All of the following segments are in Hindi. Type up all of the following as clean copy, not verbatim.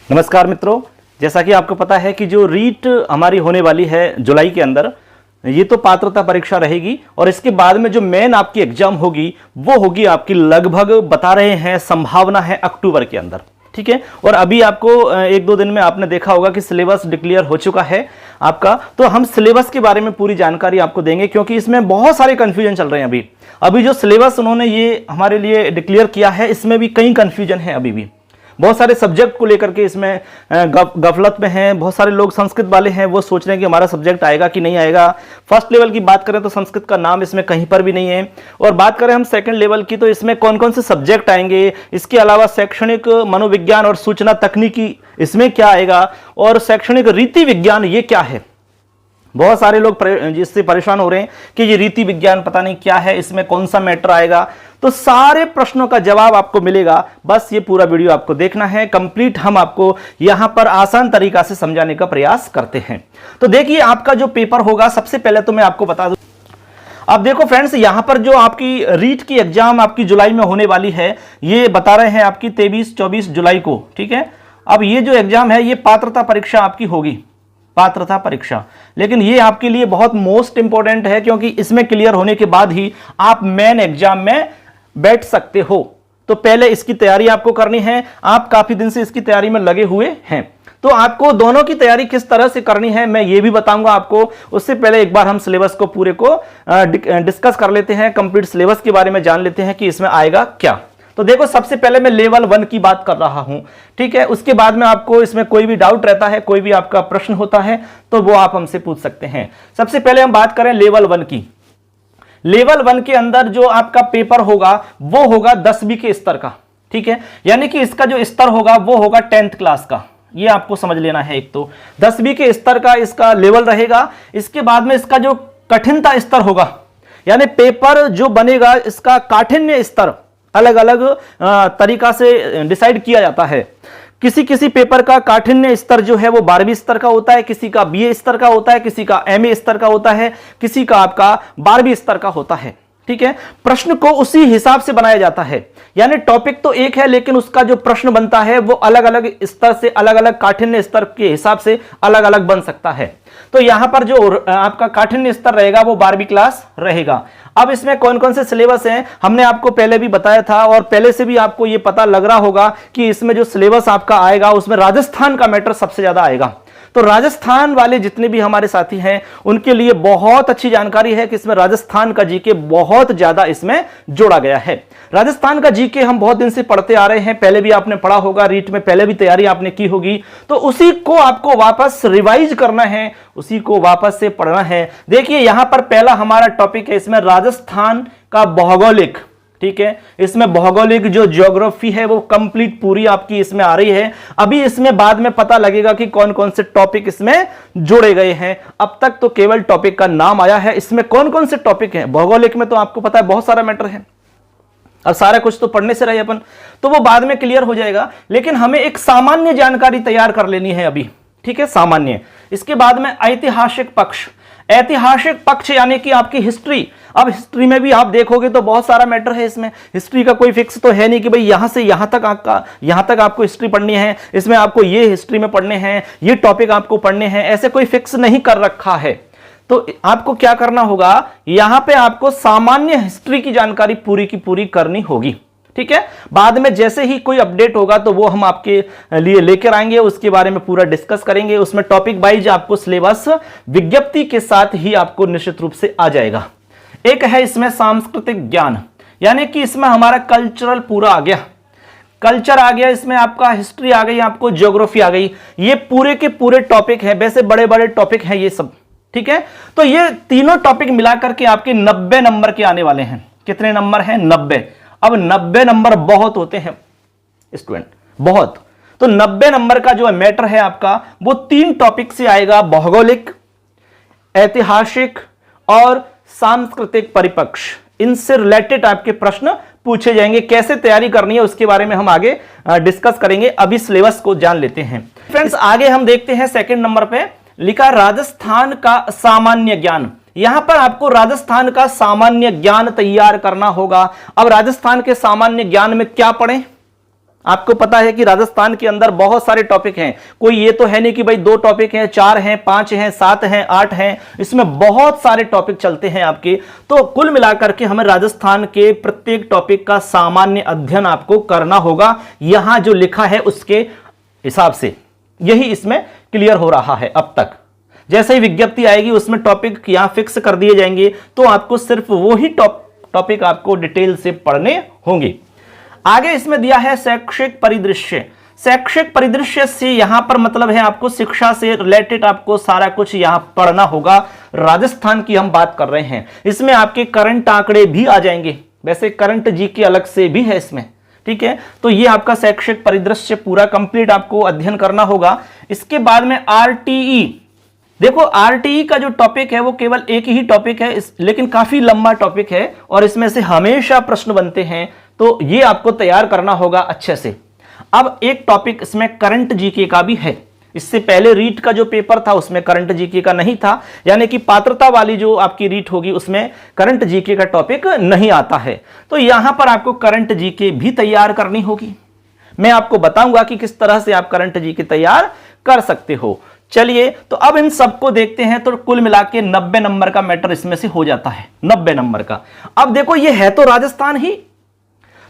नमस्कार मित्रों, जैसा कि आपको पता है कि जो रीट हमारी होने वाली है जुलाई के अंदर, ये तो पात्रता परीक्षा रहेगी और इसके बाद में जो मेन आपकी एग्जाम होगी वो होगी आपकी लगभग बता रहे हैं संभावना है अक्टूबर के अंदर। ठीक है, और अभी आपको एक दो दिन में आपने देखा होगा कि सिलेबस डिक्लेयर हो चुका है आपका, तो हम सिलेबस के बारे में पूरी जानकारी आपको देंगे क्योंकि इसमें बहुत सारे कंफ्यूजन चल रहे हैं। अभी जो सिलेबस उन्होंने ये हमारे लिए डिक्लेयर किया है इसमें भी कई कंफ्यूजन है। अभी भी बहुत सारे सब्जेक्ट को लेकर के इसमें गफलत में हैं। बहुत सारे लोग संस्कृत वाले हैं, वो सोच रहे हैं कि हमारा सब्जेक्ट आएगा कि नहीं आएगा। फर्स्ट लेवल की बात करें तो संस्कृत का नाम इसमें कहीं पर भी नहीं है, और बात करें हम सेकंड लेवल की तो इसमें कौन कौन से सब्जेक्ट आएंगे, इसके अलावा शैक्षणिक मनोविज्ञान और सूचना तकनीकी इसमें क्या आएगा, और शैक्षणिक रीति विज्ञान ये क्या है। बहुत सारे लोग जिससे परेशान हो रहे हैं कि ये रीति विज्ञान पता नहीं क्या है, इसमें कौन सा मैटर आएगा। तो सारे प्रश्नों का जवाब आपको मिलेगा, बस ये पूरा वीडियो आपको देखना है कंप्लीट। हम आपको यहां पर आसान तरीका से समझाने का प्रयास करते हैं। तो देखिए आपका जो पेपर होगा, सबसे पहले तो मैं आपको बता दूं, अब देखो फ्रेंड्स, यहां पर जो आपकी रीट की एग्जाम आपकी जुलाई में होने वाली है, ये बता रहे हैं आपकी 23-24 जुलाई को। ठीक है, अब ये जो एग्जाम है ये पात्रता परीक्षा आपकी होगी, पात्रता परीक्षा, लेकिन ये आपके लिए बहुत मोस्ट इंपॉर्टेंट है क्योंकि इसमें क्लियर होने के बाद ही आप मेन एग्जाम में बैठ सकते हो। तो पहले इसकी तैयारी आपको करनी है। आप काफी दिन से इसकी तैयारी में लगे हुए हैं, तो आपको दोनों की तैयारी किस तरह से करनी है मैं ये भी बताऊंगा आपको। उससे पहले एक बार हम सिलेबस को पूरे को डिस्कस कर लेते हैं, कंप्लीट सिलेबस के बारे में जान लेते हैं कि इसमें आएगा क्या। तो देखो, सबसे पहले मैं लेवल 1 की बात कर रहा हूं। ठीक है, उसके बाद में आपको इसमें कोई भी डाउट रहता है, कोई भी आपका प्रश्न होता है तो वो आप हमसे पूछ सकते हैं। सबसे पहले हम बात करें लेवल 1 की। लेवल 1 के अंदर जो आपका पेपर होगा वो होगा 10वीं के स्तर का। ठीक है, यानी कि इसका जो स्तर होगा वो होगा 10th क्लास का, ये आपको समझ लेना है। एक तो 10वीं के स्तर का इसका लेवल रहेगा। इसके बाद में इसका जो कठिनता स्तर होगा, यानी पेपर जो बनेगा इसका काठिन्य स्तर अलग अलग तरीका से डिसाइड किया जाता है। किसी किसी पेपर का काठिन्य स्तर जो है वो 12वीं स्तर का होता है, किसी का BA स्तर का होता है, किसी का MA स्तर का होता है, किसी का आपका 12वीं स्तर का होता है। ठीक है, प्रश्न को उसी हिसाब से बनाया जाता है, यानी टॉपिक तो एक है लेकिन उसका जो प्रश्न बनता है वो अलग अलग स्तर से, अलग अलग काठिन्य स्तर के हिसाब से अलग अलग बन सकता है। तो यहां पर जो आपका काठिन्य स्तर रहेगा वो 12वीं क्लास रहेगा। अब इसमें कौन कौन से सिलेबस हैं हमने आपको पहले भी बताया था, और पहले से भी आपको ये पता लग रहा होगा कि इसमें जो सिलेबस आपका आएगा उसमें राजस्थान का मैटर सबसे ज्यादा आएगा। तो राजस्थान वाले जितने भी हमारे साथी हैं उनके लिए बहुत अच्छी जानकारी है कि इसमें राजस्थान का जीके बहुत ज्यादा इसमें जोड़ा गया है। राजस्थान का जीके हम बहुत दिन से पढ़ते आ रहे हैं, पहले भी आपने पढ़ा होगा, रीट में पहले भी तैयारी आपने की होगी, तो उसी को आपको वापस रिवाइज करना है, उसी को वापस से पढ़ना है। देखिए यहां पर पहला हमारा टॉपिक है इसमें राजस्थान का भौगोलिक। ठीक है, इसमें भौगोलिक जो ज्योग्राफी है वो कंप्लीट पूरी आपकी इसमें आ रही है। अभी इसमें बाद में पता लगेगा कि कौन कौन से टॉपिक इसमें जोड़े गए हैं। अब तक तो केवल टॉपिक का नाम आया है, इसमें कौन कौन से टॉपिक हैं भौगोलिक में तो आपको पता है बहुत सारा मैटर है, और सारा कुछ तो पढ़ने से रहे अपन, तो वो बाद में क्लियर हो जाएगा। लेकिन हमें एक सामान्य जानकारी तैयार कर लेनी है अभी। ठीक है, सामान्य। इसके बाद में ऐतिहासिक पक्ष। ऐतिहासिक पक्ष यानी कि आपकी हिस्ट्री। अब हिस्ट्री में भी आप देखोगे तो बहुत सारा मैटर है इसमें। हिस्ट्री का कोई फिक्स तो है नहीं कि भाई यहां से यहां तक आपको हिस्ट्री पढ़नी है, इसमें आपको ये हिस्ट्री में पढ़ने हैं, ये टॉपिक आपको पढ़ने हैं, ऐसे कोई फिक्स नहीं कर रखा है। तो आपको क्या करना होगा, यहां पे आपको सामान्य हिस्ट्री की जानकारी पूरी की पूरी करनी होगी। ठीक है, बाद में जैसे ही कोई अपडेट होगा तो वो हम आपके लिए लेकर आएंगे, उसके बारे में पूरा डिस्कस करेंगे। उसमें टॉपिक वाइज आपको सिलेबस विज्ञप्ति के साथ ही आपको निश्चित रूप से आ जाएगा। एक है इसमें सांस्कृतिक ज्ञान, यानी कि इसमें हमारा कल्चरल पूरा आ गया, कल्चर आ गया, इसमें आपका हिस्ट्री आ गई, आपको ज्योग्राफी आ गई। ये पूरे के पूरे टॉपिक है, वैसे बड़े बड़े टॉपिक हैं ये सब। ठीक है, तो ये तीनों टॉपिक मिलाकर के आपके 90 नंबर के आने वाले हैं। कितने नंबर हैं? 90। अब 90 नंबर बहुत होते हैं स्टूडेंट, बहुत। तो 90 नंबर का जो मैटर है आपका वो 3 टॉपिक से आएगा, भौगोलिक, ऐतिहासिक और सांस्कृतिक परिप्रेक्ष्य। इनसे रिलेटेड आपके प्रश्न पूछे जाएंगे। कैसे तैयारी करनी है उसके बारे में हम आगे डिस्कस करेंगे। अभी सिलेबस को जान लेते हैं फ्रेंड्स। आगे हम देखते हैं सेकंड नंबर पे लिखा राजस्थान का सामान्य ज्ञान। यहां पर आपको राजस्थान का सामान्य ज्ञान तैयार करना होगा। अब राजस्थान के सामान्य ज्ञान में क्या पढ़ें? आपको पता है कि राजस्थान के अंदर बहुत सारे टॉपिक हैं, कोई ये तो है नहीं कि भाई 2 टॉपिक हैं, 4 हैं, 5 हैं, 7 हैं, 8 हैं, इसमें बहुत सारे टॉपिक चलते हैं आपके। तो कुल मिलाकर के हमें राजस्थान के प्रत्येक टॉपिक का सामान्य अध्ययन आपको करना होगा, यहां जो लिखा है उसके हिसाब से। यही इसमें क्लियर हो रहा है अब तक। जैसे ही विज्ञप्ति आएगी उसमें टॉपिक यहां फिक्स कर दिए जाएंगे, तो आपको सिर्फ वही टॉपिक आपको डिटेल से पढ़ने होंगे। आगे इसमें दिया है शैक्षिक परिदृश्य। शैक्षिक परिदृश्य से यहां पर मतलब है आपको शिक्षा से रिलेटेड आपको सारा कुछ यहां पढ़ना होगा। राजस्थान की हम बात कर रहे हैं, इसमें आपके करंट आंकड़े भी आ जाएंगे, वैसे करंट जीके अलग से भी है इसमें, ठीक है। तो ये आपका शैक्षिक परिदृश्य पूरा कंप्लीट आपको अध्ययन करना होगा। इसके बाद में आरटीई, देखो आरटीई का जो टॉपिक है वो केवल एक ही टॉपिक है, लेकिन काफी लंबा टॉपिक है और इसमें से हमेशा प्रश्न बनते हैं, तो ये आपको तैयार करना होगा अच्छे से। अब एक टॉपिक इसमें करंट जीके का भी है। इससे पहले रीट का जो पेपर था उसमें करंट जीके का नहीं था, यानी कि पात्रता वाली जो आपकी रीट होगी उसमें करंट जीके का टॉपिक नहीं आता है। तो यहां पर आपको करंट जीके भी तैयार करनी होगी। मैं आपको बताऊंगा कि किस तरह से आप करंट जीके तैयार कर सकते हो। चलिए, तो अब इन सबको देखते हैं। तो कुल मिला के 90 नंबर का मैटर इसमें से हो जाता है, 90 नंबर का। अब देखो ये है तो राजस्थान ही,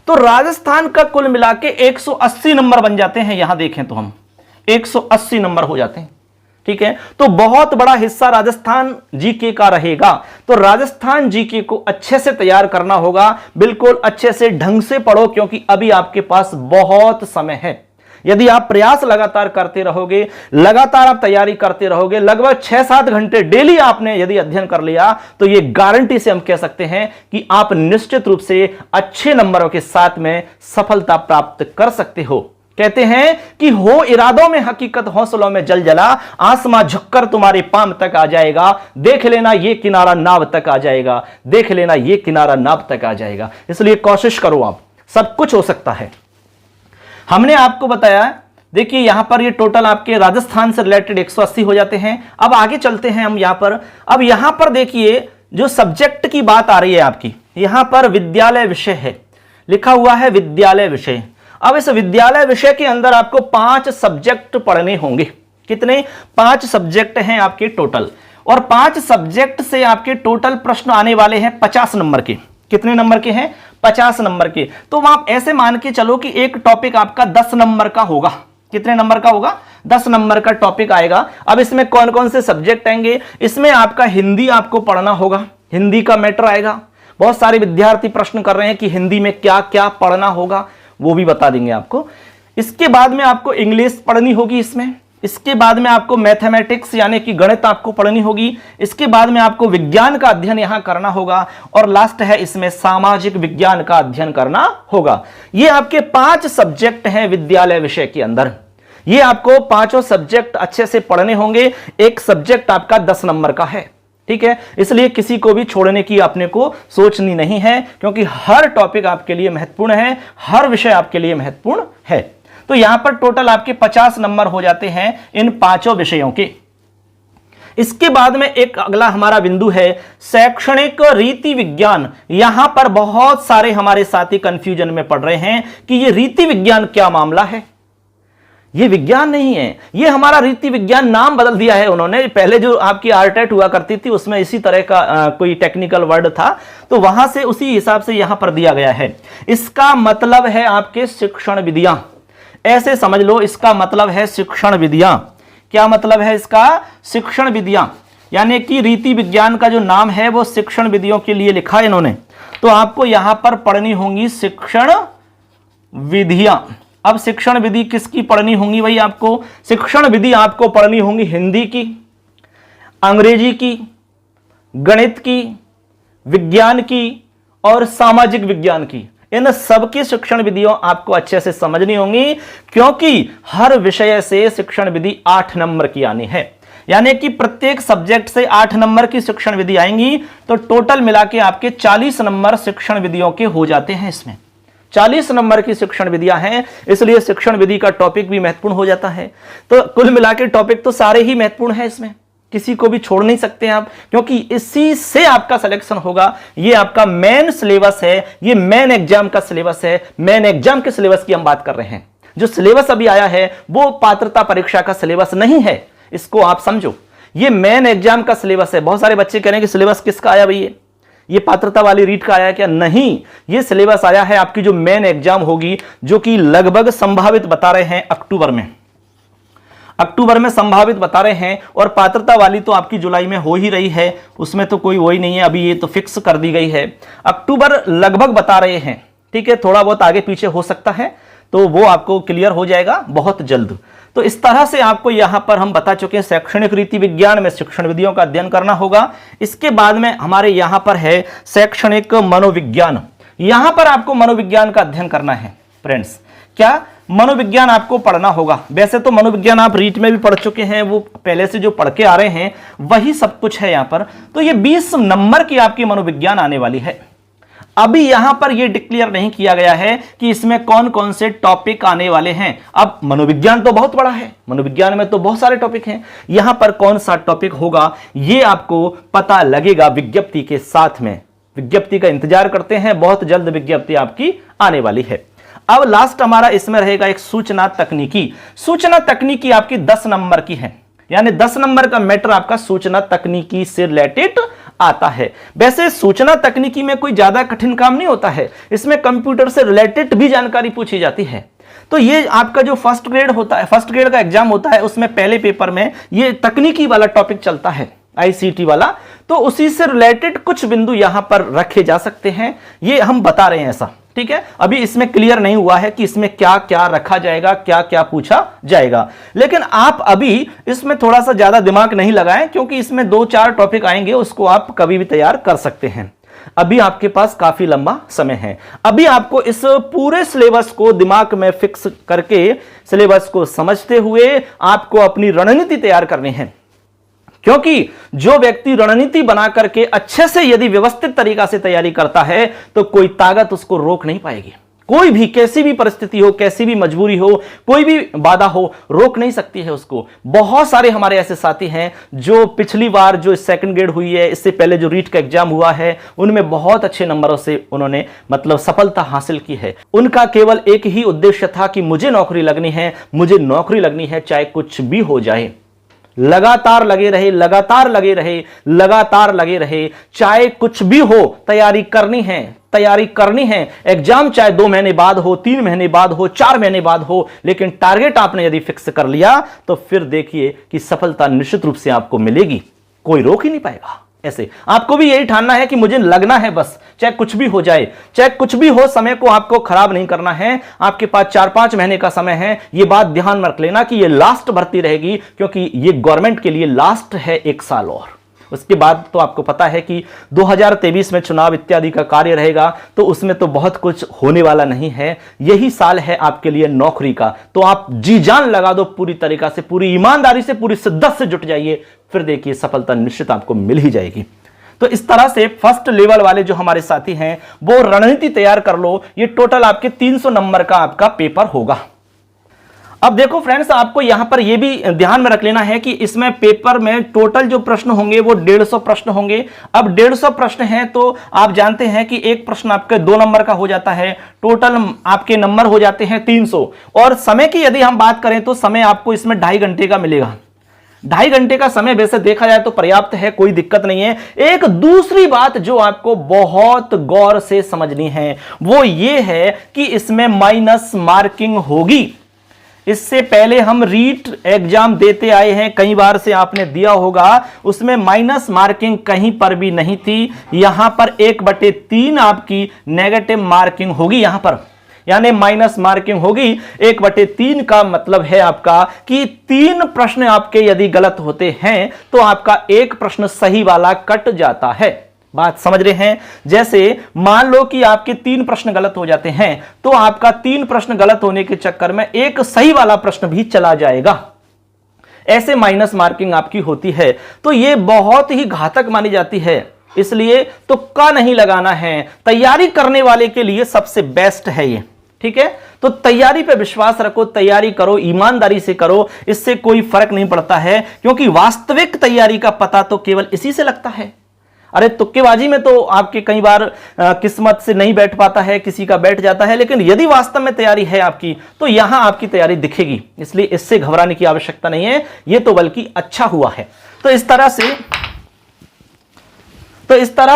तो राजस्थान का कुल मिला के 180 नंबर बन जाते हैं। यहां देखें तो हम 180 नंबर हो जाते हैं, ठीक है। तो बहुत बड़ा हिस्सा राजस्थान जीके का रहेगा। तो राजस्थान जीके को अच्छे से तैयार करना होगा, बिल्कुल अच्छे से ढंग से पढ़ो, क्योंकि अभी आपके पास बहुत समय है। यदि आप प्रयास लगातार करते रहोगे, लगातार आप तैयारी करते रहोगे, लगभग 6-7 घंटे डेली आपने यदि अध्ययन कर लिया, तो यह गारंटी से हम कह सकते हैं कि आप निश्चित रूप से अच्छे नंबरों के साथ में सफलता प्राप्त कर सकते हो। कहते हैं कि हो इरादों में हकीकत, हौसलों में जलजला, आसमां झुककर तुम्हारे पांव तक आ जाएगा, देख लेना ये किनारा नाव तक आ जाएगा, देख लेना ये किनारा नाव तक आ जाएगा। इसलिए कोशिश करो, आप सब कुछ हो सकता है। हमने आपको बताया, देखिए यहां पर ये टोटल आपके राजस्थान से रिलेटेड 180 हो जाते हैं। अब आगे चलते हैं हम यहां पर। अब यहां पर देखिए जो सब्जेक्ट की बात आ रही है आपकी, यहां पर विद्यालय विषय है, लिखा हुआ है विद्यालय विषय। अब इस विद्यालय विषय के अंदर आपको 5 सब्जेक्ट पढ़ने होंगे। कितने? 5 सब्जेक्ट हैं आपके टोटल, और 5 सब्जेक्ट से आपके टोटल प्रश्न आने वाले हैं 50 नंबर के। कितने नंबर के हैं? 50 नंबर के। तो आप ऐसे मान के चलो कि एक टॉपिक आपका 10 नंबर का होगा। कितने नंबर का होगा? 10 नंबर का टॉपिक आएगा। अब इसमें कौन कौन से सब्जेक्ट आएंगे? इसमें आपका हिंदी आपको पढ़ना होगा, हिंदी का मैटर आएगा। बहुत सारे विद्यार्थी प्रश्न कर रहे हैं कि हिंदी में क्या क्या पढ़ना होगा, वो भी बता देंगे आपको। इसके बाद में आपको इंग्लिश पढ़नी होगी इसमें। इसके बाद में आपको मैथमेटिक्स यानी कि गणित आपको पढ़नी होगी। इसके बाद में आपको विज्ञान का अध्ययन यहां करना होगा, और लास्ट है इसमें सामाजिक विज्ञान का अध्ययन करना होगा। ये आपके 5 सब्जेक्ट हैं विद्यालय विषय के अंदर। ये आपको 5 सब्जेक्ट अच्छे से पढ़ने होंगे। एक सब्जेक्ट आपका 10 नंबर का है, ठीक है। इसलिए किसी को भी छोड़ने की अपने को सोचनी नहीं है, क्योंकि हर टॉपिक आपके लिए महत्वपूर्ण है, हर विषय आपके लिए महत्वपूर्ण है। तो यहां पर टोटल आपके 50 नंबर हो जाते हैं इन 5 विषयों के। इसके बाद में एक अगला हमारा बिंदु है शैक्षणिक रीति विज्ञान। यहां पर बहुत सारे हमारे साथी कंफ्यूजन में पड़ रहे हैं कि ये रीति विज्ञान क्या मामला है। ये विज्ञान नहीं है, ये हमारा रीति विज्ञान नाम बदल दिया है उन्होंने। पहले जो आपकी आरटेट हुआ करती थी उसमें इसी तरह का कोई टेक्निकल वर्ड था, तो वहां से उसी हिसाब से यहां पर दिया गया है। इसका मतलब है आपके शिक्षण विधियां, ऐसे समझ लो, इसका मतलब है शिक्षण विधियां। क्या मतलब है इसका? शिक्षण विधियां, यानी कि रीति विज्ञान का जो नाम है वो शिक्षण विधियों के लिए लिखा है इन्होंने। तो आपको यहां पर पढ़नी होंगी शिक्षण विधियां। अब शिक्षण विधि किसकी पढ़नी होंगी भाई? आपको शिक्षण विधि आपको पढ़नी होंगी हिंदी की, अंग्रेजी की, गणित की, विज्ञान की और सामाजिक विज्ञान की। इन सबकी शिक्षण विधियों आपको अच्छे से समझनी होंगी, क्योंकि हर विषय से शिक्षण विधि 8 नंबर की आनी है। यानी कि प्रत्येक सब्जेक्ट से 8 नंबर की शिक्षण विधि आएंगी, तो टोटल मिला के आपके 40 नंबर शिक्षण विधियों के हो जाते हैं। इसमें 40 नंबर की शिक्षण विधियां हैं, इसलिए शिक्षण विधि का टॉपिक भी महत्वपूर्ण हो जाता है। तो कुल मिला के टॉपिक तो सारे ही महत्वपूर्ण है इसमें, किसी को भी छोड़ नहीं सकते आप, क्योंकि इसी से आपका सिलेक्शन होगा। ये आपका मेन सिलेबस है, ये मेन एग्जाम का सिलेबस है। मेन एग्जाम के सिलेबस की हम बात कर रहे हैं। जो सिलेबस अभी आया है वो पात्रता परीक्षा का सिलेबस नहीं है, इसको आप समझो। ये मेन एग्जाम का सिलेबस है। बहुत सारे बच्चे कह रहे हैं कि सिलेबस किसका आया भैया, ये पात्रता वाली रीट का आया क्या? नहीं, ये सिलेबस आया है आपकी जो मेन एग्जाम होगी, जो कि लगभग संभावित बता रहे हैं अक्टूबर में संभावित बता रहे हैं। और पात्रता वाली तो आपकी जुलाई में हो ही रही है, उसमें तो कोई वही नहीं है, अभी ये तो फिक्स कर दी गई है। अक्टूबर लगभग बता रहे हैं, ठीक है, थोड़ा बहुत आगे पीछे हो सकता है, तो वो आपको क्लियर हो जाएगा बहुत जल्द। तो इस तरह से आपको यहां पर हम बता चुके हैं, शैक्षणिक रीति विज्ञान में शिक्षण विधियों का अध्ययन करना होगा। इसके बाद में हमारे यहां पर है शैक्षणिक मनोविज्ञान। यहां पर आपको मनोविज्ञान का अध्ययन करना है फ्रेंड्स। क्या मनोविज्ञान आपको पढ़ना होगा? वैसे तो मनोविज्ञान आप रीट में भी पढ़ चुके हैं, वो पहले से जो पढ़ के आ रहे हैं वही सब कुछ है यहां पर। तो ये 20 नंबर की आपकी मनोविज्ञान आने वाली है। अभी यहां पर यह डिक्लेयर नहीं किया गया है कि इसमें कौन कौन से टॉपिक आने वाले हैं। अब मनोविज्ञान तो बहुत बड़ा है, मनोविज्ञान में तो बहुत सारे टॉपिक हैं, यहां पर कौन सा टॉपिक होगा ये आपको पता लगेगा विज्ञप्ति के साथ में। विज्ञप्ति का इंतजार करते हैं, बहुत जल्द विज्ञप्ति आपकी आने वाली है। अब लास्ट हमारा इसमें रहेगा एक सूचना तकनीकी। सूचना तकनीकी आपकी 10 नंबर की है, यानी 10 नंबर का मैटर आपका सूचना तकनीकी से रिलेटेड आता है। वैसे सूचना तकनीकी में कोई ज्यादा कठिन काम नहीं होता है, इसमें कंप्यूटर से रिलेटेड भी जानकारी पूछी जाती है। तो ये आपका जो फर्स्ट ग्रेड होता है, फर्स्ट ग्रेड का एग्जाम होता है, उसमें पहले पेपर में ये तकनीकी वाला टॉपिक चलता है, आईसीटी वाला। तो उसी से रिलेटेड कुछ बिंदु यहां पर रखे जा सकते हैं, ये हम बता रहे हैं ऐसा, ठीक है। अभी इसमें क्लियर नहीं हुआ है कि इसमें क्या क्या रखा जाएगा, क्या क्या पूछा जाएगा, लेकिन आप अभी इसमें थोड़ा सा ज्यादा दिमाग नहीं लगाएं, क्योंकि इसमें 2-4 टॉपिक आएंगे, उसको आप कभी भी तैयार कर सकते हैं। अभी आपके पास काफी लंबा समय है। अभी आपको इस पूरे सिलेबस को दिमाग में फिक्स करके, सिलेबस को समझते हुए आपको अपनी रणनीति तैयार करनी है। क्योंकि जो व्यक्ति रणनीति बना करके अच्छे से यदि व्यवस्थित तरीका से तैयारी करता है तो कोई ताकत उसको रोक नहीं पाएगी। कोई भी, कैसी भी परिस्थिति हो, कैसी भी मजबूरी हो, कोई भी बाधा हो, रोक नहीं सकती है उसको। बहुत सारे हमारे ऐसे साथी हैं जो पिछली बार जो सेकंड ग्रेड हुई है, इससे पहले जो रीट का एग्जाम हुआ है, उनमें बहुत अच्छे नंबरों से उन्होंने मतलब सफलता हासिल की है। उनका केवल एक ही उद्देश्य था कि मुझे नौकरी लगनी है, मुझे नौकरी लगनी है, चाहे कुछ भी हो जाए। लगातार लगे रहे, लगातार लगे रहे, लगातार लगे रहे, चाहे कुछ भी हो, तैयारी करनी है, तैयारी करनी है। एग्जाम चाहे 2 महीने बाद हो, 3 महीने बाद हो, 4 महीने बाद हो, लेकिन टारगेट आपने यदि फिक्स कर लिया तो फिर देखिए कि सफलता निश्चित रूप से आपको मिलेगी, कोई रोक ही नहीं पाएगा। ऐसे आपको भी यही ठानना है कि मुझे लगना है बस, चाहे कुछ भी हो जाए, चाहे कुछ भी हो, समय को आपको खराब नहीं करना है। आपके पास 4-5 महीने का समय है, ये बात ध्यान में रख लेना कि ये लास्ट भर्ती रहेगी, क्योंकि ये गवर्नमेंट के लिए लास्ट है 1 साल, और उसके बाद तो आपको पता है कि 2023 में चुनाव इत्यादि का कार्य रहेगा, तो उसमें तो बहुत कुछ होने वाला नहीं है। यही साल है आपके लिए नौकरी का, तो आप जी जान लगा दो पूरी तरीका से, पूरी ईमानदारी से, पूरी शिद्दत से जुट जाइए, फिर देखिए सफलता निश्चित आपको मिल ही जाएगी। तो इस तरह से फर्स्ट लेवल वाले जो हमारे साथी हैं वो रणनीति तैयार कर लो। ये टोटल आपके 300 नंबर का आपका पेपर होगा। अब देखो फ्रेंड्स, आपको यहां पर यह भी ध्यान में रख लेना है कि इसमें पेपर में टोटल जो प्रश्न होंगे वो 150 प्रश्न होंगे। अब 150 प्रश्न हैं तो आप जानते हैं कि एक प्रश्न आपके 2 नंबर का हो जाता है, टोटल आपके नंबर हो जाते हैं 300। और समय की यदि हम बात करें तो समय आपको इसमें 2.5 घंटे का मिलेगा। 2.5 घंटे का समय वैसे देखा जाए तो पर्याप्त है, कोई दिक्कत नहीं है। एक दूसरी बात जो आपको बहुत गौर से समझनी है वो ये है कि इसमें माइनस मार्किंग होगी। इससे पहले हम रीट एग्जाम देते आए हैं, कई बार से आपने दिया होगा, उसमें माइनस मार्किंग कहीं पर भी नहीं थी। यहां पर 1/3 आपकी नेगेटिव मार्किंग होगी, यहां पर यानी माइनस मार्किंग होगी। 1/3 का मतलब है आपका कि 3 प्रश्न आपके यदि गलत होते हैं तो आपका एक प्रश्न सही वाला कट जाता है। बात समझ रहे हैं? जैसे मान लो कि आपके 3 प्रश्न गलत हो जाते हैं तो आपका 3 प्रश्न गलत होने के चक्कर में एक सही वाला प्रश्न भी चला जाएगा। ऐसे माइनस मार्किंग आपकी होती है, तो यह बहुत ही घातक मानी जाती है। इसलिए तुक्का नहीं लगाना है, तैयारी करने वाले के लिए सबसे बेस्ट है ये। ठीक है। तो तैयारी पे विश्वास रखो, तैयारी करो, ईमानदारी से करो, इससे कोई फर्क नहीं पड़ता है, क्योंकि वास्तविक तैयारी का पता तो केवल इसी से लगता है। अरे तुक्केबाजी में तो आपके कई बार किस्मत से नहीं बैठ पाता है, किसी का बैठ जाता है, लेकिन यदि वास्तव में तैयारी है आपकी तो यहां आपकी तैयारी दिखेगी। इसलिए इससे घबराने की आवश्यकता नहीं है, यह तो बल्कि अच्छा हुआ है। तो इस तरह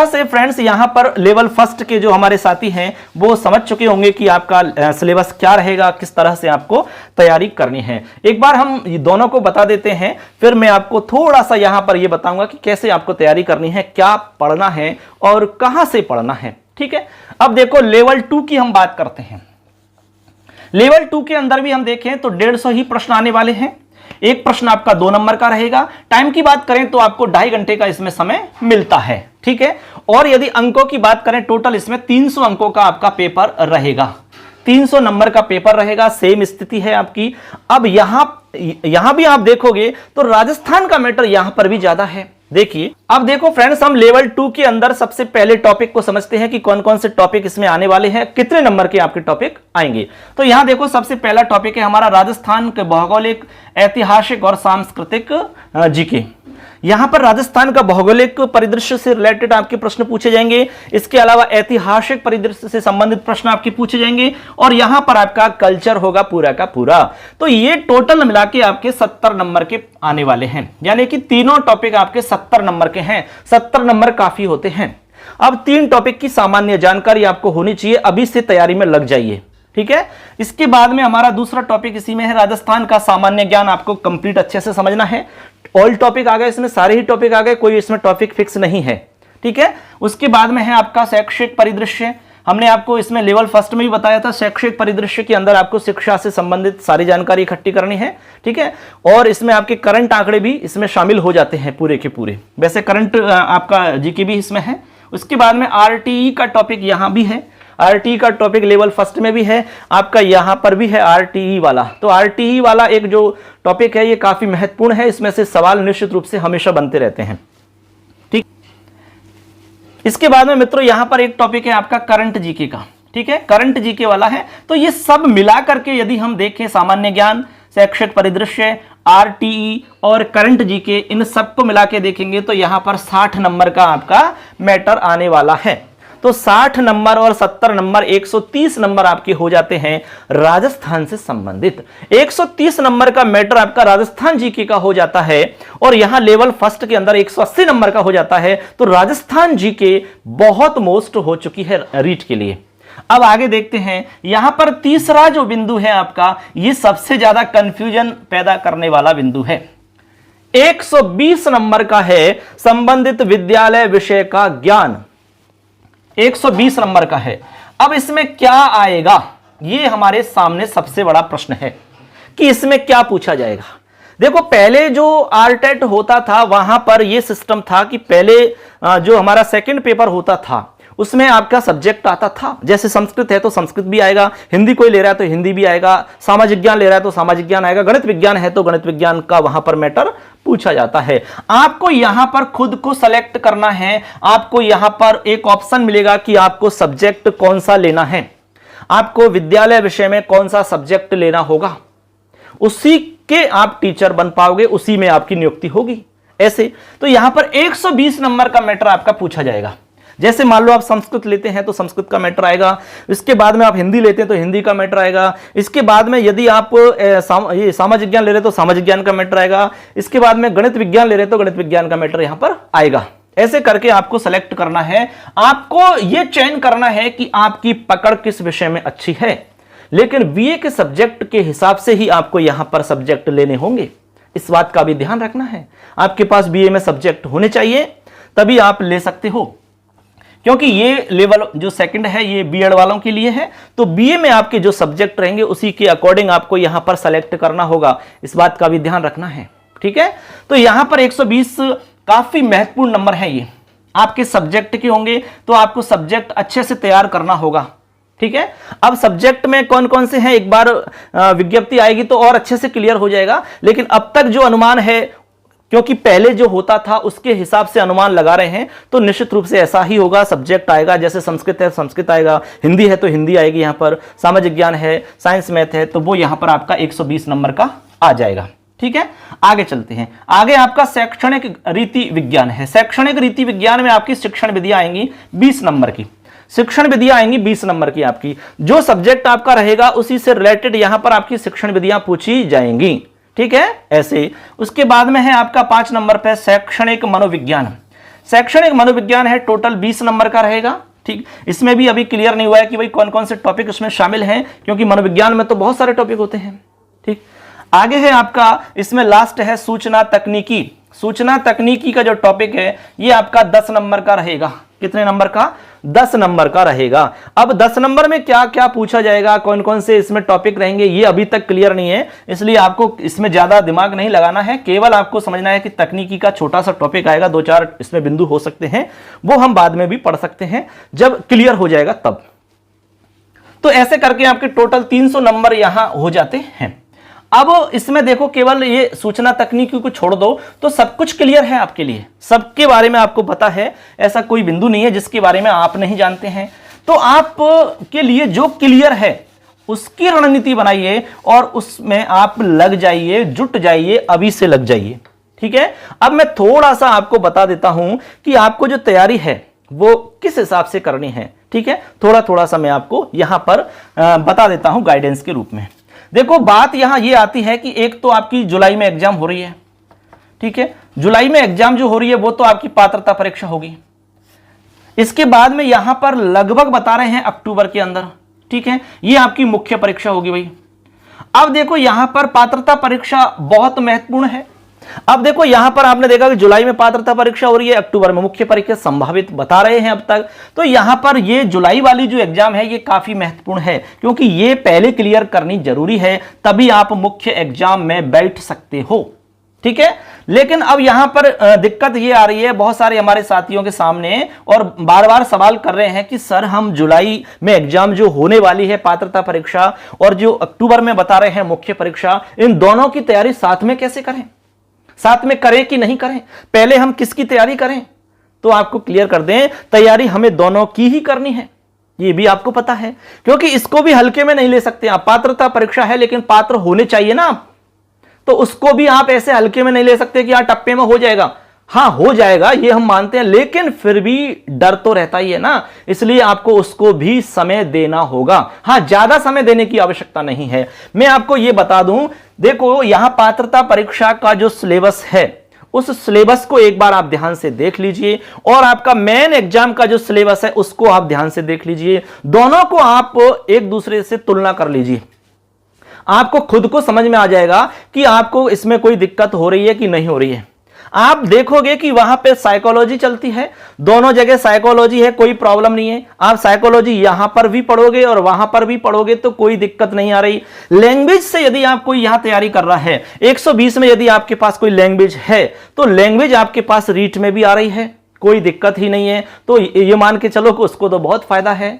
से फ्रेंड्स यहां पर लेवल फर्स्ट के जो हमारे साथी हैं वो समझ चुके होंगे कि आपका सिलेबस क्या रहेगा, किस तरह से आपको तैयारी करनी है। एक बार हम दोनों को बता देते हैं, फिर मैं आपको थोड़ा सा यहां पर यह बताऊंगा कि कैसे आपको तैयारी करनी है, क्या पढ़ना है और कहां से पढ़ना है। ठीक है, अब देखो लेवल 2 की हम बात करते हैं। लेवल 2 के अंदर भी हम देखें तो 150 ही प्रश्न आने वाले हैं। एक प्रश्न आपका 2 नंबर का रहेगा। टाइम की बात करें तो आपको 2.5 घंटे का इसमें समय मिलता है। ठीक है, और यदि अंकों की बात करें टोटल इसमें 300 अंकों का आपका पेपर रहेगा, 300 नंबर का पेपर रहेगा। सेम स्थिति है आपकी। अब यहां भी आप देखोगे तो राजस्थान का मैटर यहां पर भी ज्यादा है। देखिए, अब देखो फ्रेंड्स, हम लेवल 2 के अंदर सबसे पहले टॉपिक को समझते हैं कि कौन कौन से टॉपिक इसमें आने वाले हैं, कितने नंबर के आपके टॉपिक आएंगे। तो यहां देखो सबसे पहला टॉपिक है हमारा राजस्थान के भौगोलिक, ऐतिहासिक और सांस्कृतिक जीके। यहां पर राजस्थान का भौगोलिक परिदृश्य से रिलेटेड आपके प्रश्न पूछे जाएंगे। इसके अलावा ऐतिहासिक परिदृश्य से संबंधित प्रश्न आपके पूछे जाएंगे और यहां पर आपका कल्चर होगा पूरा का पूरा। तो ये टोटल मिला के आपके 70 नंबर के आने वाले हैं, यानी कि तीनों टॉपिक आपके 70 नंबर के हैं। 70 नंबर काफी होते हैं। अब 3 टॉपिक की सामान्य जानकारी आपको होनी चाहिए, अभी से तैयारी में लग जाइए। ठीक है, इसके बाद में हमारा दूसरा टॉपिक इसी में है राजस्थान का सामान्य ज्ञान, आपको कंप्लीट अच्छे से समझना है। ऑल टॉपिक आ गए, इसमें सारे ही टॉपिक आ गए, कोई इसमें टॉपिक फिक्स नहीं है। ठीक है, उसके बाद में है आपका शैक्षिक परिदृश्य। हमने आपको इसमें लेवल फर्स्ट में भी बताया था, शैक्षिक परिदृश्य के अंदर आपको शिक्षा से संबंधित सारी जानकारी इकट्ठी करनी है। ठीक है, और इसमें आपके करंट आंकड़े भी इसमें शामिल हो जाते हैं पूरे के पूरे। वैसे करंट आपका जीके भी इसमें है। उसके बाद में आरटीई का टॉपिक यहां भी है, आरटीई का टॉपिक लेवल फर्स्ट में भी है, आपका यहां पर भी है आरटीई वाला। तो आरटीई वाला एक जो टॉपिक है ये काफी महत्वपूर्ण है, इसमें से सवाल निश्चित रूप से हमेशा बनते रहते हैं। ठीक, इसके बाद में मित्रों यहां पर एक टॉपिक है आपका करंट जीके का। ठीक है, करंट जीके वाला है। तो ये सब मिला करके यदि हम देखें, सामान्य ज्ञान, शैक्षिक परिदृश्य, आरटीई और करंट जीके, इन सबको मिला के देखेंगे तो यहां पर 60 नंबर का आपका मैटर आने वाला है। तो 60 नंबर और 70 नंबर 130 नंबर आपके हो जाते हैं राजस्थान से संबंधित। 130 नंबर का मैटर आपका राजस्थान जीके का हो जाता है और यहां लेवल फर्स्ट के अंदर 180 नंबर का हो जाता है। तो राजस्थान जीके बहुत मोस्ट हो चुकी है रीट के लिए। अब आगे देखते हैं, यहां पर तीसरा जो बिंदु है आपका, ये सबसे ज्यादा कंफ्यूजन पैदा करने वाला बिंदु है। 120 नंबर का है संबंधित विद्यालय विषय का ज्ञान, 120 नंबर का है। अब इसमें क्या आएगा, ये हमारे सामने सबसे बड़ा प्रश्न है कि इसमें क्या पूछा जाएगा। देखो, पहले जो आरटेट होता था वहां पर यह सिस्टम था कि पहले जो हमारा सेकंड पेपर होता था उसमें आपका सब्जेक्ट आता था। जैसे संस्कृत है तो संस्कृत भी आएगा, हिंदी कोई ले रहा है तो हिंदी भी आएगा, सामाजिक ज्ञान ले रहा है तो सामाजिक ज्ञान आएगा, गणित विज्ञान है तो गणित विज्ञान का वहां पर मैटर पूछा जाता है। आपको यहां पर खुद को सेलेक्ट करना है। आपको यहां पर एक ऑप्शन मिलेगा कि आपको सब्जेक्ट कौन सा लेना है, आपको विद्यालय विषय में कौन सा सब्जेक्ट लेना होगा, उसी के आप टीचर बन पाओगे, उसी में आपकी नियुक्ति होगी। ऐसे तो यहां पर 120 नंबर का मैटर आपका पूछा जाएगा। जैसे मान लो आप संस्कृत लेते हैं तो संस्कृत का मैटर आएगा, इसके बाद में आप हिंदी लेते हैं तो हिंदी का मैटर आएगा, इसके बाद में यदि आप ये सामाजिक ज्ञान ले रहे हैं तो सामाजिक ज्ञान का मैटर आएगा, इसके बाद में गणित विज्ञान ले रहे हैं तो गणित विज्ञान का मैटर यहां पर आएगा। ऐसे करके आपको सेलेक्ट करना है। आपको यह चयन करना है कि आपकी पकड़ किस विषय में अच्छी है, लेकिन बीए के सब्जेक्ट के हिसाब से ही आपको यहां पर सब्जेक्ट लेने होंगे। इस बात का भी ध्यान रखना है, आपके पास बीए में सब्जेक्ट होने चाहिए तभी आप ले सकते हो, क्योंकि ये लेवल जो सेकंड है ये बीएड वालों के लिए है। तो बीए में आपके जो सब्जेक्ट रहेंगे उसी के अकॉर्डिंग आपको यहां पर सेलेक्ट करना होगा, इस बात का भी ध्यान रखना है। ठीक है, तो यहां पर 120 काफी महत्वपूर्ण नंबर है, ये आपके सब्जेक्ट के होंगे, तो आपको सब्जेक्ट अच्छे से तैयार करना होगा। ठीक है, अब सब्जेक्ट में कौन कौन से हैं एक बार विज्ञप्ति आएगी तो और अच्छे से क्लियर हो जाएगा, लेकिन अब तक जो अनुमान है क्योंकि पहले जो होता था उसके हिसाब से अनुमान लगा रहे हैं, तो निश्चित रूप से ऐसा ही होगा। सब्जेक्ट आएगा, जैसे संस्कृत है संस्कृत आएगा, हिंदी है तो हिंदी आएगी, यहां पर सामाजिक ज्ञान है, साइंस मैथ है, तो वो यहां पर आपका 120 नंबर का आ जाएगा। ठीक है, आगे चलते हैं। आगे आपका शैक्षणिक रीति विज्ञान है। शैक्षणिक रीति विज्ञान में आपकी शिक्षण विधियां आएंगी 20 नंबर की। शिक्षण विधियां आएंगी 20 नंबर की आपकी। जो सब्जेक्ट आपका रहेगा उसी से रिलेटेड यहां पर आपकी शिक्षण विधियां पूछी जाएंगी। ठीक है, ऐसे। उसके बाद में है आपका 5 नंबर पे शैक्षणिक मनोविज्ञान। शैक्षणिक मनोविज्ञान है, टोटल 20 नंबर का रहेगा। ठीक, इसमें भी अभी क्लियर नहीं हुआ है कि भाई कौन कौन से टॉपिक उसमें शामिल हैं, क्योंकि मनोविज्ञान में तो बहुत सारे टॉपिक होते हैं। ठीक, आगे है आपका, इसमें लास्ट है सूचना तकनीकी। सूचना तकनीकी का जो टॉपिक है ये आपका 10 नंबर का रहेगा। कितने नंबर का? 10 नंबर का रहेगा। अब 10 नंबर में क्या क्या पूछा जाएगा, कौन कौन से इसमें टॉपिक रहेंगे, ये अभी तक क्लियर नहीं है, इसलिए आपको इसमें ज्यादा दिमाग नहीं लगाना है। केवल आपको समझना है कि तकनीकी का छोटा सा टॉपिक आएगा, 2-4 इसमें बिंदु हो सकते हैं, वो हम बाद में भी पढ़ सकते हैं जब क्लियर हो जाएगा तब। तो ऐसे करके आपके टोटल 300 नंबर यहां हो जाते हैं। अब इसमें देखो, केवल ये सूचना तकनीकी को छोड़ दो तो सब कुछ क्लियर है आपके लिए, सबके बारे में आपको पता है, ऐसा कोई बिंदु नहीं है जिसके बारे में आप नहीं जानते हैं। तो आप के लिए जो क्लियर है उसकी रणनीति बनाइए और उसमें आप लग जाइए, जुट जाइए, अभी से लग जाइए। ठीक है, अब मैं थोड़ा सा आपको बता देता हूं कि आपको जो तैयारी है वो किस हिसाब से करनी है। ठीक है, थोड़ा थोड़ा सा मैं आपको यहां पर बता देता हूं गाइडेंस के रूप में। देखो, बात यहां ये आती है कि एक तो आपकी जुलाई में एग्जाम हो रही है। ठीक है, जुलाई में एग्जाम जो हो रही है वो तो आपकी पात्रता परीक्षा होगी। इसके बाद में यहां पर लगभग बता रहे हैं अक्टूबर के अंदर। ठीक है, ये आपकी मुख्य परीक्षा होगी भाई। अब देखो, यहां पर पात्रता परीक्षा बहुत महत्वपूर्ण है। अब देखो, यहां पर आपने देखा कि जुलाई में पात्रता परीक्षा हो रही है, अक्टूबर में मुख्य परीक्षा संभावित बता रहे हैं अब तक। तो यहां पर ये जुलाई वाली जो एग्जाम है ये काफी महत्वपूर्ण है, क्योंकि ये पहले क्लियर करनी जरूरी है, तभी आप मुख्य एग्जाम में बैठ सकते हो। ठीक है, लेकिन अब यहां पर दिक्कत ये आ रही है बहुत सारे हमारे साथियों के सामने, और बार बार सवाल कर रहे हैं कि सर हम जुलाई में एग्जाम जो होने वाली है पात्रता परीक्षा और जो अक्टूबर में बता रहे हैं मुख्य परीक्षा, इन दोनों की तैयारी साथ में कैसे करें, साथ में करें कि नहीं करें, पहले हम किसकी तैयारी करें? तो आपको क्लियर कर दें, तैयारी हमें दोनों की ही करनी है, ये भी आपको पता है, क्योंकि इसको भी हल्के में नहीं ले सकते आप। पात्रता परीक्षा है लेकिन पात्र होने चाहिए ना आप, तो उसको भी आप ऐसे हल्के में नहीं ले सकते कि टप्पे में हो जाएगा। हां, हो जाएगा ये हम मानते हैं, लेकिन फिर भी डर तो रहता ही है ना, इसलिए आपको उसको भी समय देना होगा। हां, ज्यादा समय देने की आवश्यकता नहीं है। मैं आपको यह बता दूं, देखो यहां पात्रता परीक्षा का जो सिलेबस है उस सिलेबस को एक बार आप ध्यान से देख लीजिए, और आपका मेन एग्जाम का जो सिलेबस है उसको आप ध्यान से देख लीजिए। दोनों को आप एक दूसरे से तुलना कर लीजिए, आपको खुद को समझ में आ जाएगा कि आपको इसमें कोई दिक्कत हो रही है कि नहीं हो रही है। आप देखोगे कि वहां पे साइकोलॉजी चलती है, दोनों जगह साइकोलॉजी है, कोई प्रॉब्लम नहीं है। आप साइकोलॉजी यहां पर भी पढ़ोगे और वहां पर भी पढ़ोगे तो कोई दिक्कत नहीं आ रही। लैंग्वेज से यदि आप कोई यहां तैयारी कर रहा है, 120 में यदि आपके पास कोई लैंग्वेज है तो लैंग्वेज आपके पास रीट में भी आ रही है, कोई दिक्कत ही नहीं है। तो ये मान के चलो कि उसको तो बहुत फायदा है,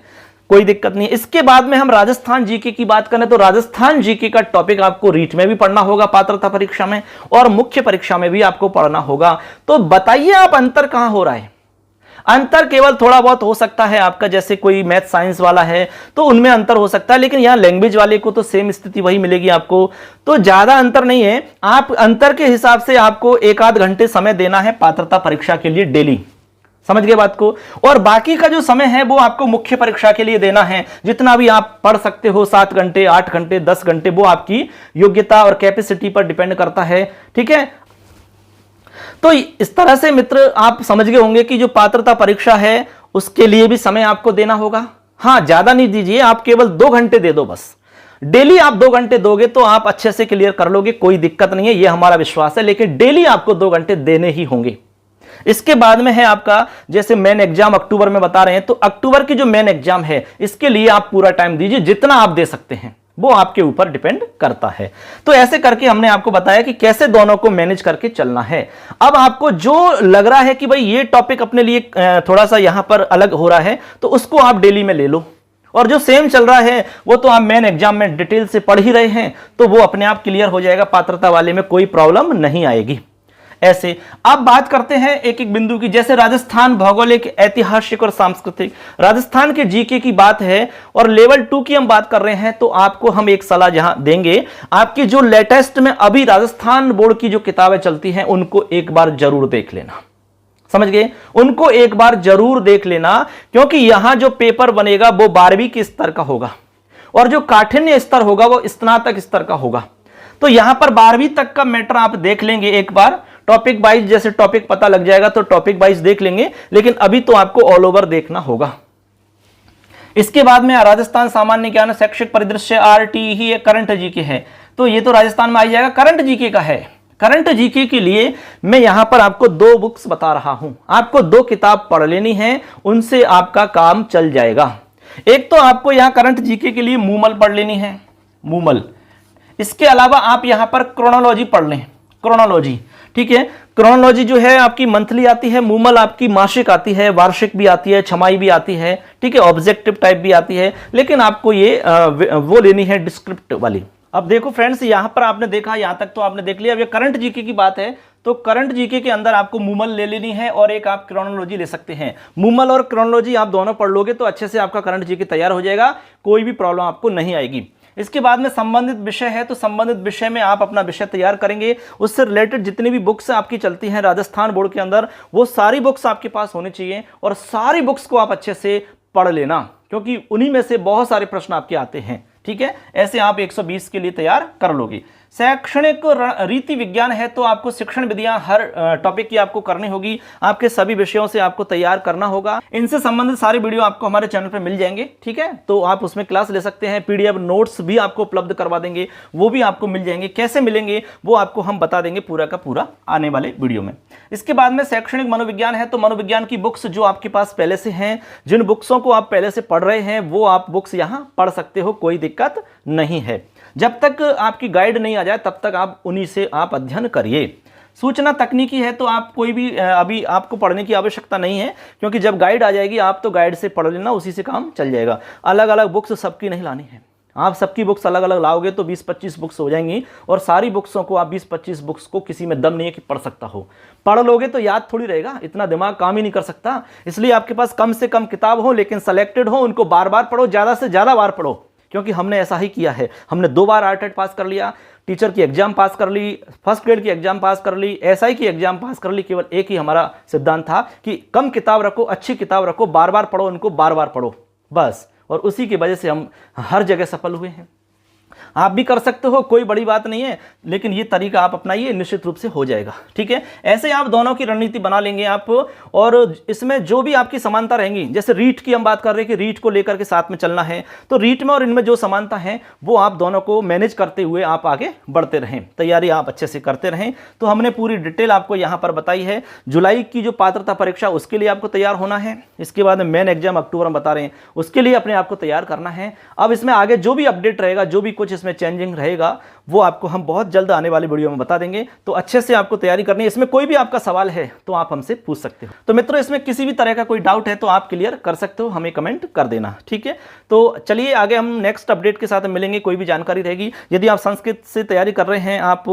कोई दिक्कत नहीं। इसके बाद में हम राजस्थान जीके की बात करें तो राजस्थान जीके का टॉपिक आपको रीट में भी पढ़ना होगा पात्रता परीक्षा में, और मुख्य परीक्षा में भी आपको पढ़ना होगा। तो बताइए आप अंतर कहां हो रहा है? अंतर केवल थोड़ा बहुत हो सकता है आपका, जैसे कोई मैथ साइंस वाला है तो उनमें अंतर हो सकता है, लेकिन यहां लैंग्वेज वाले को तो सेम स्थिति वही मिलेगी आपको, तो ज्यादा अंतर नहीं है। आप अंतर के हिसाब से आपको 1-8 घंटे समय देना है पात्रता परीक्षा के लिए डेली, समझ गए बात को, और बाकी का जो समय है वो आपको मुख्य परीक्षा के लिए देना है। जितना भी आप पढ़ सकते हो, 7 घंटे, 8 घंटे, 10 घंटे, वो आपकी योग्यता और कैपेसिटी पर डिपेंड करता है। ठीक है, तो इस तरह से मित्र आप समझ गए होंगे कि जो पात्रता परीक्षा है उसके लिए भी समय आपको देना होगा। हां, ज्यादा नहीं दीजिए, आप केवल 2 घंटे दे दो बस। डेली आप 2 घंटे दोगे तो आप अच्छे से क्लियर कर लोगे, कोई दिक्कत नहीं है, यह हमारा विश्वास है, लेकिन डेली आपको 2 घंटे देने ही होंगे। इसके बाद में है आपका, जैसे मेन एग्जाम अक्टूबर में बता रहे हैं, तो अक्टूबर की जो मेन एग्जाम है इसके लिए आप पूरा टाइम दीजिए, जितना आप दे सकते हैं वो आपके ऊपर डिपेंड करता है। तो ऐसे करके हमने आपको बताया कि कैसे दोनों को मैनेज करके चलना है। अब आपको जो लग रहा है कि भाई ये टॉपिक अपने लिए थोड़ा सा यहां पर अलग हो रहा है, तो उसको आप डेली में ले लो, और जो सेम चल रहा है वो तो आप मेन एग्जाम में डिटेल से पढ़ ही रहे हैं, तो वो अपने आप क्लियर हो जाएगा, पात्रता वाले में कोई प्रॉब्लम नहीं आएगी। ऐसे। अब बात करते हैं एक एक बिंदु की, जैसे राजस्थान भौगोलिक, ऐतिहासिक और सांस्कृतिक। राजस्थान के जीके की बात है और लेवल 2 की हम बात कर रहे हैं, तो आपको हम एक सलाह जहां देंगे, आपकी जो लेटेस्ट में अभी राजस्थान बोर्ड की जो किताबें चलती हैं उनको एक बार जरूर देख लेना। समझ गए? उनको एक बार जरूर देख लेना, क्योंकि यहां जो पेपर बनेगा वो 12वीं के स्तर का होगा और जो काठिन्य स्तर होगा वो स्नातक स्तर का होगा। तो यहां पर 12वीं तक का मैटर आप देख लेंगे एक बार, टॉपिक वाइज जैसे टॉपिक पता लग जाएगा तो टॉपिक वाइज देख लेंगे, लेकिन अभी तो आपको ऑल ओवर देखना होगा। इसके बाद में राजस्थान सामान्य ज्ञान, शैक्षिक परिदृश्य, आरटी ही करंट जीके है, तो ये तो राजस्थान में आ जाएगा, करंट जीके का है। करंट जीके के लिए मैं यहां पर आपको 2 बुक्स बता रहा हूं, आपको 2 किताब पढ़ लेनी है, उनसे आपका काम चल जाएगा। एक तो आपको यहां करंट जीके के लिए मूमल पढ़ लेनी है, मूमल। इसके अलावा आप यहां पर क्रोनोलॉजी पढ़ लें, क्रोनोलॉजी, ठीक है। क्रोनोलॉजी जो है आपकी मंथली आती है, मूमल आपकी मासिक आती है, वार्षिक भी आती है, छमाही भी आती है, ठीक है, ऑब्जेक्टिव टाइप भी आती है, लेकिन आपको ये वो लेनी है डिस्क्रिप्टिव वाली। अब देखो फ्रेंड्स, यहां पर आपने देखा, यहां तक तो आपने देख लिया। अब ये करंट जीके की बात है, तो करंट जीके के अंदर आपको मूमल ले लेनी है और एक आप क्रोनोलॉजी ले सकते हैं। मूमल और क्रोनोलॉजी आप दोनों पढ़ लोगे तो अच्छे से आपका करंट जीके तैयार हो जाएगा, कोई भी प्रॉब्लम आपको नहीं आएगी। इसके बाद में संबंधित विषय है, तो संबंधित विषय में आप अपना विषय तैयार करेंगे, उससे रिलेटेड जितनी भी बुक्स आपकी चलती हैं राजस्थान बोर्ड के अंदर, वो सारी बुक्स आपके पास होनी चाहिए और सारी बुक्स को आप अच्छे से पढ़ लेना, क्योंकि उन्हीं में से बहुत सारे प्रश्न आपके आते हैं, ठीक है। ऐसे आप 120 के लिए तैयार कर लोगे। शैक्षणिक रीति विज्ञान है, तो आपको शिक्षण विधियां हर टॉपिक की आपको करनी होगी, आपके सभी विषयों से आपको तैयार करना होगा। इनसे संबंधित सारे वीडियो आपको हमारे चैनल पे मिल जाएंगे, ठीक है, तो आप उसमें क्लास ले सकते हैं। पीडीएफ नोट्स भी आपको उपलब्ध करवा देंगे, वो भी आपको मिल जाएंगे। कैसे मिलेंगे वो आपको हम बता देंगे पूरा का पूरा आने वाले वीडियो में। इसके बाद में शैक्षणिक मनोविज्ञान है, तो मनोविज्ञान की बुक्स जो आपके पास पहले से हैं, जिन बुक्सों को आप पहले से पढ़ रहे हैं, वो आप बुक्स यहां पढ़ सकते हो, कोई दिक्कत नहीं है। जब तक आपकी गाइड नहीं आ जाए तब तक आप उन्हीं से आप अध्ययन करिए। सूचना तकनीकी है, तो आप कोई भी अभी आपको पढ़ने की आवश्यकता नहीं है, क्योंकि जब गाइड आ जाएगी आप तो गाइड से पढ़ लेना, उसी से काम चल जाएगा। अलग अलग बुक्स सबकी नहीं लानी है, आप सबकी बुक्स अलग अलग लाओगे तो 20-25 बुक्स हो जाएंगी, और सारी बुक्सों को आप 20-25 बुक्स को किसी में दम नहीं है कि पढ़ सकता हो। पढ़ लोगे तो याद थोड़ी रहेगा, इतना दिमाग काम ही नहीं कर सकता। इसलिए आपके पास कम से कम किताब हो, लेकिन सेलेक्टेड हो, उनको बार बार पढ़ो, ज़्यादा से ज़्यादा बार पढ़ो, क्योंकि हमने ऐसा ही किया है। हमने 2 बार आरटेट पास कर लिया, टीचर की एग्जाम पास कर ली, फर्स्ट ग्रेड की एग्जाम पास कर ली, एसआई की एग्जाम पास कर ली। केवल एक ही हमारा सिद्धांत था कि कम किताब रखो, अच्छी किताब रखो, बार बार पढ़ो, उनको बार बार पढ़ो, बस। और उसी की वजह से हम हर जगह सफल हुए हैं। आप भी कर सकते हो, कोई बड़ी बात नहीं है, लेकिन ये तरीका आप अपनाइए, निश्चित रूप से हो जाएगा, ठीक है। ऐसे आप दोनों की रणनीति बना लेंगे आप, और इसमें जो भी आपकी समानता रहेंगी, जैसे रीट की हम बात कर रहे हैं कि रीट को लेकर के साथ में चलना है, तो रीट में और इनमें जो समानता है वो आप दोनों को मैनेज करते हुए आप आगे बढ़ते रहें, तैयारी आप अच्छे से करते रहें। तो हमने पूरी डिटेल आपको यहाँ पर बताई है। जुलाई की जो पात्रता परीक्षा, उसके लिए आपको तैयार होना है। इसके बाद मेन एग्जाम अक्टूबर में बता रहे हैं, उसके लिए अपने आपको तैयार करना है। अब इसमें आगे जो भी अपडेट रहेगा, जो भी कुछ इसमें चेंजिंग रहेगा, वो आपको हम बहुत जल्द आने वाली वीडियो में बता देंगे। तो अच्छे से आपको तैयारी करनी है। इसमें कोई भी आपका सवाल है तो आप हमसे पूछ सकते हो। तो मित्रों, इसमें किसी भी तरह का कोई डाउट है तो आप क्लियर कर सकते हो, हमें कमेंट कर देना, ठीक है। तो चलिए आगे हम नेक्स्ट अपडेट के साथ मिलेंगे। कोई भी जानकारी रहेगी, यदि आप संस्कृत से तैयारी कर रहे हैं, आप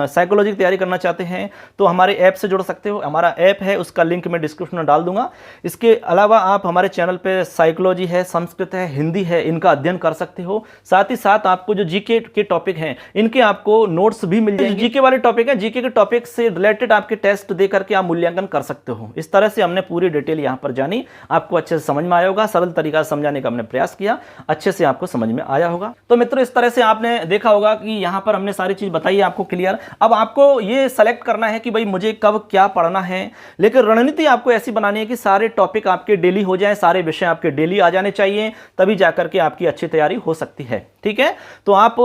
साइकोलॉजी की तैयारी करना चाहते हैं, तो हमारे ऐप से जुड़ सकते हो। हमारा ऐप है, उसका लिंक मैं डिस्क्रिप्शन में डाल दूंगा। इसके अलावा आप हमारे चैनल पे साइकोलॉजी है, संस्कृत है, हिंदी है, इनका अध्ययन कर सकते हो। साथ ही साथ आपको जो जीके के टॉपिक हैं, इनके आपको नोट्स भी मिल जाएंगे। जीके वाले टॉपिक है, जीके के टॉपिक से रिलेटेड आपके टेस्ट दे करके आप मूल्यांकन कर सकते हो। इस तरह से हमने पूरी डिटेल यहां पर जानी, आपको अच्छे से समझ में आया होगा। सरल तरीका से समझाने का हमने प्रयास किया, अच्छे से आपको समझ में आया होगा। तो मित्रों, इस तरह से आपने देखा होगा कि यहां पर हमने सारी चीज बताई है आपको क्लियर। अब आपको ये सेलेक्ट करना है कि भाई मुझे कब क्या पढ़ना है, लेकिन रणनीति आपको ऐसी बनानी है कि सारे टॉपिक आपके डेली हो जाए, सारे विषय आपके डेली आ जाने चाहिए, तभी जाकर के आपकी अच्छी तैयारी हो सकती है, ठीक है। तो आप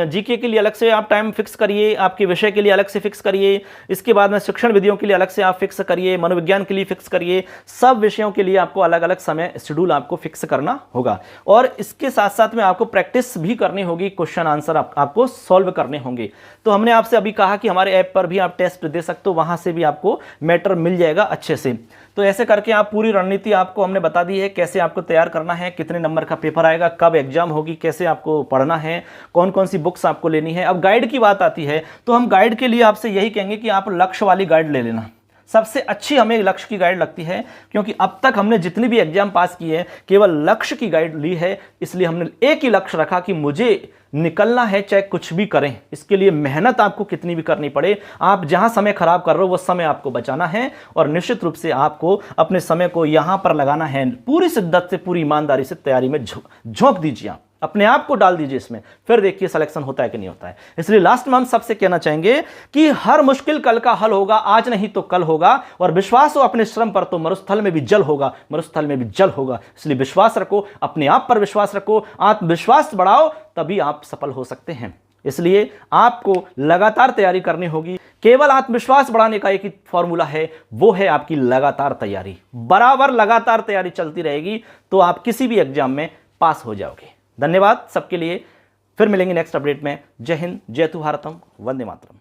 जीके के लिए अलग से आप टाइम फिक्स करिए, आपके विषय के लिए अलग से फिक्स करिए, इसके बाद में शिक्षण विधियों के लिए अलग से आप फिक्स करिए, मनोविज्ञान के लिए फिक्स करिए। सब विषयों के लिए आपको अलग अलग समय शेड्यूल आपको फिक्स करना होगा, और इसके साथ साथ में आपको प्रैक्टिस भी करनी होगी, क्वेश्चन आंसर आपको सॉल्व करने होंगे। तो हमने आपसे अभी कहा कि हमारे ऐप पर भी आप टेस्ट दे सकते हो, वहां से भी आपको मैटर मिल जाएगा अच्छे से। तो ऐसे करके आप पूरी रणनीति आपको हमने बता दी है, कैसे आपको तैयार करना है, कितने नंबर का पेपर आएगा, कब एग्जाम होगी, कैसे आपको पढ़ना है, कौन कौन सी बुक्स आपको लेनी है। अब गाइड की बात आती है तो हम गाइड के लिए आपसे यही कहेंगे कि आप लक्ष्य वाली गाइड ले लेना। सबसे अच्छी हमें लक्ष्य की गाइड लगती है, क्योंकि अब तक हमने जितनी भी एग्जाम पास की है केवल लक्ष्य की गाइड ली है। इसलिए हमने एक ही लक्ष्य रखा कि मुझे निकलना है, चाहे कुछ भी करें। इसके लिए मेहनत आपको कितनी भी करनी पड़े, आप जहां समय खराब कर रहे हो वो समय आपको बचाना है और निश्चित रूप से आपको अपने समय को यहां पर लगाना है। पूरी शिद्दत से, पूरी ईमानदारी से तैयारी में झोंक दीजिए, आप अपने आप को डाल दीजिए इसमें, फिर देखिए सिलेक्शन होता है कि नहीं होता है। इसलिए लास्ट में हम सबसे कहना चाहेंगे कि हर मुश्किल कल का हल होगा, आज नहीं तो कल होगा, और विश्वास हो अपने श्रम पर तो मरुस्थल में भी जल होगा, मरुस्थल में भी जल होगा। इसलिए विश्वास रखो, अपने आप पर विश्वास रखो, आत्मविश्वास बढ़ाओ, तभी आप सफल हो सकते हैं। इसलिए आपको लगातार तैयारी करनी होगी। केवल आत्मविश्वास बढ़ाने का एक ही फॉर्मूला है, वो है आपकी लगातार तैयारी। बराबर लगातार तैयारी चलती रहेगी तो आप किसी भी एग्जाम में पास हो जाओगे। धन्यवाद सबके लिए, फिर मिलेंगे नेक्स्ट अपडेट में। जय हिंद, जय भारतम, वंदे मातरम।